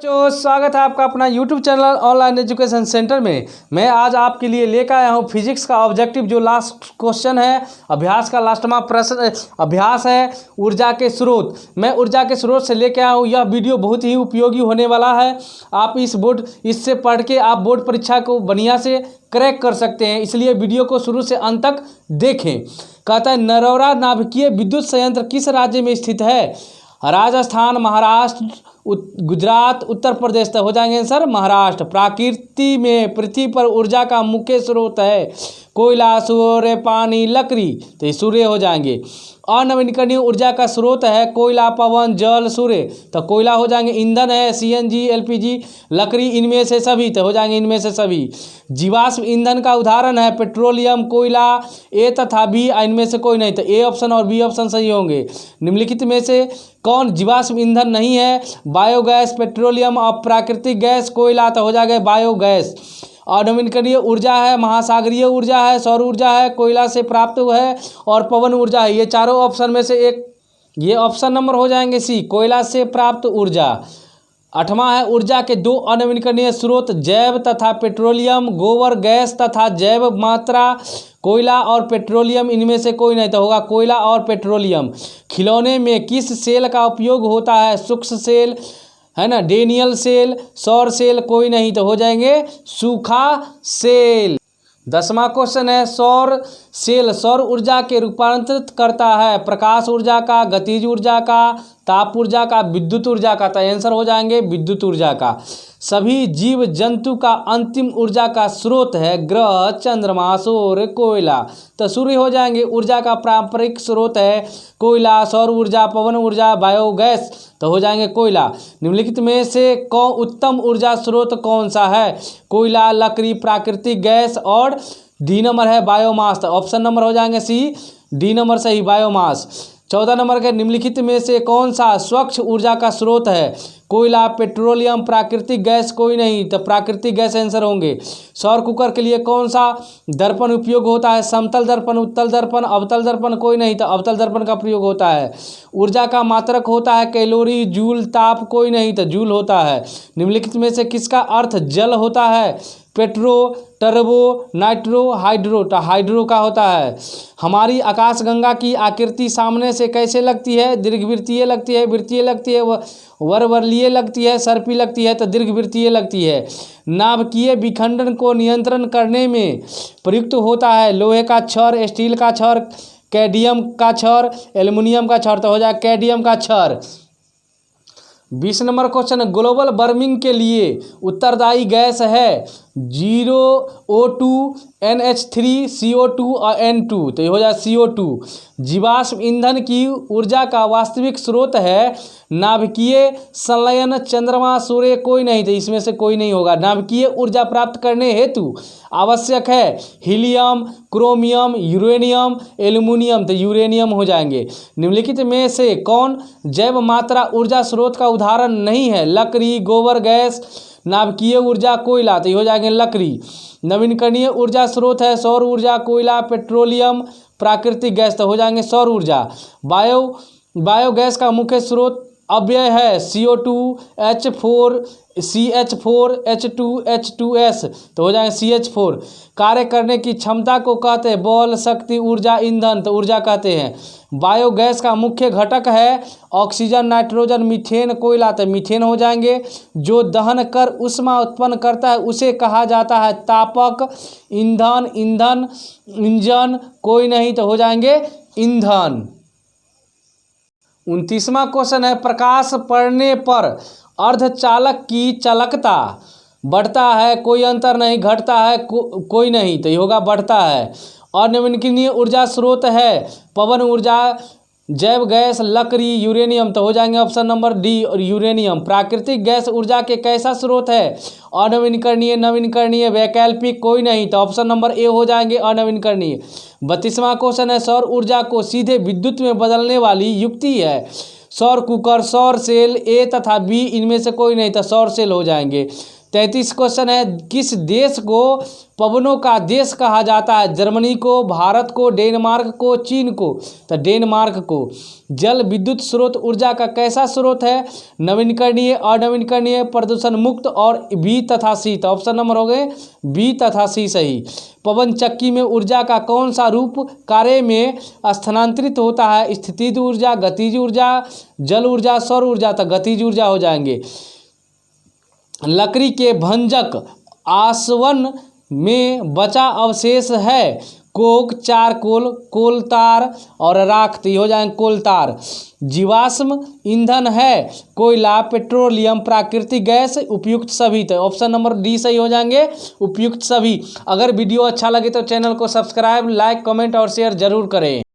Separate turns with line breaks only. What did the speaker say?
तो स्वागत है आपका अपना YouTube channel online education centre में। मैं आज आपके लिए लेकर आया हूँ फिजिक्स का ऑब्जेक्टिव जो लास्ट क्वेश्चन है, अभ्यास का लास्टवा प्रश्न अभ्यास है ऊर्जा के स्रोत। मैं ऊर्जा के स्रोत से लेकर आया हूँ। यह वीडियो बहुत ही उपयोगी होने वाला है। आप इससे पढ़ के आप बोर्ड परीक्षा को बढ़िया से क्रैक कर सकते हैं, इसलिए वीडियो को शुरू से अंत तक देखें। कहता है नरौरा नाभिकीय विद्युत संयंत्र किस राज्य में स्थित है? राजस्थान, महाराष्ट्र, गुजरात, उत्तर प्रदेश। तो हो जाएंगे आंसर महाराष्ट्र। प्रकृति में पृथ्वी पर ऊर्जा का मुख्य स्रोत है कोयला, सूर्य, पानी, लकड़ी। तो ये सूर्य हो जाएंगे। अनवीनकरणीय ऊर्जा का स्रोत है कोयला, पवन, जल, सूर्य। तो कोयला हो जाएंगे। ईंधन है CNG, LPG, लकड़ी, इनमें से सभी। तो हो जाएंगे इनमें से सभी। जीवाश्म ईंधन का उदाहरण है पेट्रोलियम, कोयला। ए तथा बी इनमें से कोई नहीं। तो ए ऑप्शन और बी ऑप्शन सही होंगे। निम्नलिखित में से कौन जीवाश्म ईंधन नहीं है? बायोगैस, पेट्रोलियम, अप्राकृतिक गैस, कोयला। तो हो जाएगा बायोगैस। अनवीनकरणीय ऊर्जा है महासागरीय ऊर्जा है, सौर ऊर्जा है, कोयला से प्राप्त है, और पवन ऊर्जा है। ये चारों ऑप्शन में से एक, ये ऑप्शन नंबर हो जाएंगे सी, कोयला से प्राप्त ऊर्जा। 8वां है ऊर्जा के दो अनवीनकरणीय स्रोत जैव तथा पेट्रोलियम, गोबर गैस तथा जैव मात्रा, कोयला और पेट्रोलियम। इनमें से कोई नहीं। तो होगा कोयला और पेट्रोलियम। खिलौने में किस सेल का उपयोग होता है? सूक्ष्म सेल है ना, डेनियल सेल, सौर सेल। कोई नहीं। तो हो जाएंगे सूखा सेल। 10वां क्वेश्चन है सौर सेल सौर ऊर्जा के रूपांतरित करता है प्रकाश ऊर्जा का, गतिज ऊर्जा का, ताप ऊर्जा का, विद्युत ऊर्जा का। तो आंसर हो जाएंगे विद्युत ऊर्जा का। सभी जीव जंतु का अंतिम ऊर्जा का स्रोत है ग्रह, चंद्रमा, सूर्य, कोयला। तो सूर्य हो जाएंगे। ऊर्जा का पारंपरिक स्रोत है कोयला, सौर ऊर्जा, पवन ऊर्जा, बायोगैस। तो हो जाएंगे कोयला। निम्नलिखित में से कौन उत्तम ऊर्जा स्रोत कौन सा है? कोयला, लकड़ी, प्राकृतिक गैस, और डी नंबर है बायोमास। तो ऑप्शन नंबर हो जाएंगे सी, डी नंबर सही, बायोमास। 14 नंबर के निम्नलिखित में से कौन सा स्वच्छ ऊर्जा का स्रोत है? कोयला, पेट्रोलियम, प्राकृतिक गैस। कोई नहीं। तो प्राकृतिक गैस आंसर होंगे। सौर कुकर के लिए कौन सा दर्पण उपयोग होता है? समतल दर्पण, उत्तल दर्पण, अवतल दर्पण। कोई नहीं। तो अवतल दर्पण का प्रयोग होता है। ऊर्जा का मात्रक होता है कैलोरी, जूल, ताप। कोई नहीं। तो जूल होता है। निम्नलिखित में से किसका अर्थ जल होता है? Petro, turbo, nitro, hydro. तो हाइड्रो का होता है। हमारी आकाशगंगा की आकृति सामने से कैसे लगती है? दीर्घवृत्तीय लगती है, वृत्तीय लगती है, वर्वलीय लगती है, सर्पी लगती है। तो दीर्घवृत्तीय लगती है। नाभिकीय विखंडन को नियंत्रण करने में प्रयुक्त होता है लोहे का छड़, स्टील का छड़, कैडमियम का छड़, एल्युमिनियम का छड़। तो हो जाए कैडमियम का छड़। 20 नंबर क्वेश्चन ग्लोबल वार्मिंग के लिए उत्तरदायी गैस है 0O2, NH3, CO2 और N2। तो ये हो जाए CO2। जीवाश्म ईंधन की ऊर्जा का वास्तविक स्रोत है नाभिकीय संलयन, चंद्रमा, सूर्य। कोई नहीं। तो इसमें से कोई नहीं होगा। नाभिकीय ऊर्जा प्राप्त करने हेतु आवश्यक है हीलियम, क्रोमियम, यूरेनियम, एल्युमिनियम। तो यूरेनियम हो जाएंगे। निम्नलिखित में से कौन जैव मात्रा ऊर्जा स्रोत का उदाहरण नहीं है? लकड़ी, गोबर गैस, नाभिकीय ऊर्जा, कोयला। तो ये हो जाएंगे लकड़ी। नवीनकरणीय ऊर्जा स्रोत है सौर ऊर्जा, कोयला, पेट्रोलियम, प्राकृतिक गैस। तो हो जाएंगे सौर ऊर्जा। बायोगैस का मुख्य स्रोत अव्यय है CO2, H4, CH4, H2, H2S। तो हो जाएंगे CH4। कार्य करने की क्षमता को कहते हैं बल, शक्ति, ऊर्जा, ईंधन। तो ऊर्जा कहते हैं। बायोगैस का मुख्य घटक है ऑक्सीजन, नाइट्रोजन, मीथेन, कोयला। तो मीथेन हो जाएंगे। जो दहन कर ऊष्मा उत्पन्न करता है उसे कहा जाता है तापक, ईंधन, इंजन। कोई नहीं। तो हो जाएंगे ईंधन। 29वां क्वेश्चन है प्रकाश पड़ने पर अर्धचालक की चालकता बढ़ता है? कोई अंतर नहीं। घटता है? कोई नहीं। तो ये होगा बढ़ता है। और नवीनकरणीय ऊर्जा स्रोत है पवन ऊर्जा, जैव गैस, लकड़ी, यूरेनियम। तो हो जाएंगे ऑप्शन नंबर डी और यूरेनियम। प्राकृतिक गैस ऊर्जा के कैसा स्रोत है? अनवीनकरणीय, नवीनकरणीय, वैकल्पिक। कोई नहीं। तो ऑप्शन नंबर ए हो जाएंगे अनवीनकरणीय। 32वां क्वेश्चन है सौर ऊर्जा को सीधे विद्युत में बदलने वाली युक्ति है सौर कुकर, सौर सेल। ए तथा बी इनमें से कोई नहीं। तो सौर सेल हो जाएंगे। 33 क्वेश्चन है, किस देश को पवनों का देश कहा जाता है? जर्मनी को, भारत को, डेनमार्क को, चीन को? तो डेनमार्क को। जल विद्युत स्रोत ऊर्जा का कैसा स्रोत है? नवीनकरणीय, अनवीनकरणीय, प्रदूषण मुक्त और बी तथा सी। तो ऑप्शन नंबर हो गए बी तथा सी सही। पवन चक्की में ऊर्जा का कौन सा रूप कार्य में स्थानांतरित होता है? स्थितिज ऊर्जा, गतिज ऊर्जा, जल ऊर्जा, सौर ऊर्जा। तो गतिज ऊर्जा हो जाएंगे। लकड़ी के भंजक आसवन में बचा अवशेष है? कोक, चारकोल, कोलतार और राख। तो हो जाएंगे कोलतार। जीवाश्म ईंधन है? कोयला, पेट्रोलियम, प्राकृतिक गैस, उपयुक्त सभी। तो ऑप्शन नंबर डी सही हो जाएंगे, उपयुक्त सभी। अगर वीडियो अच्छा लगे तो चैनल को सब्सक्राइब, लाइक, कमेंट और शेयर जरूर करें।